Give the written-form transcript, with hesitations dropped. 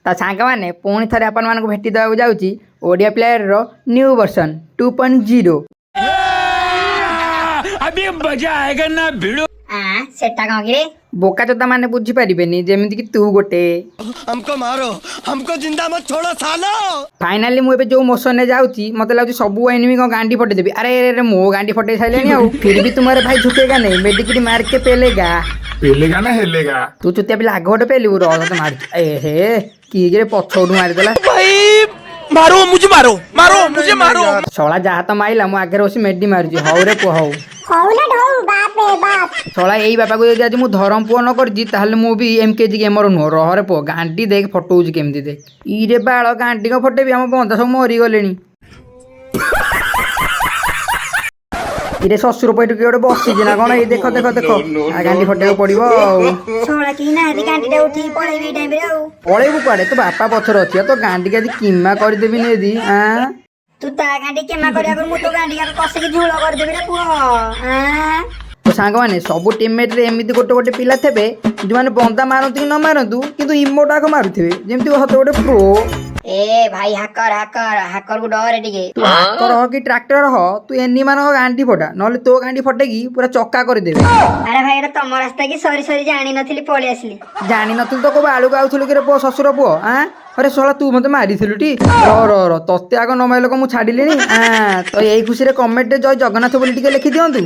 ता सांगमाने पुणी थरे आपण मानक भेटी देवाक जाउची ओडिया प्लेयर रो न्यू वर्जन 2.0। अभी मजा आएगा ना भिड़ो। सेटा कौन रे बोका चोदा माने बुझी पारिबेनी जेमिति कि तू गोटे हमको मारो, हमको जिंदा मत छोड़ो सालो। फाइनाली मु एबे जो मोशन ने जाउची मते लागुची सब एनिमी को गांडी फटे देबी। अरे अरे मो गांडी फटे साइलेनी आ फिर भी तुम्हारे भाई झुकेगा नहीं, मेडिकिट मार के पेलेगा। पेलेगा ना हेलेगा। तू चुतिया पिला आग गोटे पेलु रो तो मार ए हे की गे पछोडू मार देला। भाई मारो मुझे, मारो मारो मुझे, मारो। सोला जा तो माइला मु आगे रोसी मेडी मारजी हौ रे को हौ ना ढोल बाप रे बाप। सोला एई बापा को जदि आज मु धरम पुओ न करजी ताहले मु भी एमकेजी गेमर नुह रहरे पो गांडी देख फटौजी केमती देख इरे बाळ गांडी को फटे भी हम बंदा सब मरी गलेनी। इरे ससुर पैठ के गोटे बसिछि ना कोन ए देखो देखो देखो आ गांडी फटे पड़िबो सोला की ना हदी गांडीटा उठी पळेबी टाइम रे आउ पळेबु कुआडे तो बापा पछर अछि तो गांडी के किमा कर देबी ने दी हां तू ता गांडी केमा करिया कर मु तो गांडी का कसे की झोळ कर देबी रे पुओ हां। तो सांग माने सब टीममेट रे एमिति गोटे गोटे पिला थेबे जो माने बंदा मारंतु कि न मारंतु किंतु इमोटा को मारुथिबे जेमति हते गोटे प्रो। ए भाई हैकर हैकर हैकर को डर टिके तू हाकर हो कि ट्रैक्टर हो तू एनी मान गांडी फटा नले तो गांडी फटेगी पूरा चक्का कर देबे। अरे भाई एटा तम रास्ता की सॉरी सॉरी जानी नथिली पळे आसली जानी नथुल तो को आलू गाउथुल कि रे पो ससुर पुओ हां। अरे सोला तू मते मारिथिलु टी रो तते आग न माइलो को मु छाडिलेनी हां। तो एई खुशी रे कमेंट जय जगन्नाथ बोली टिके लिखि दियंतु।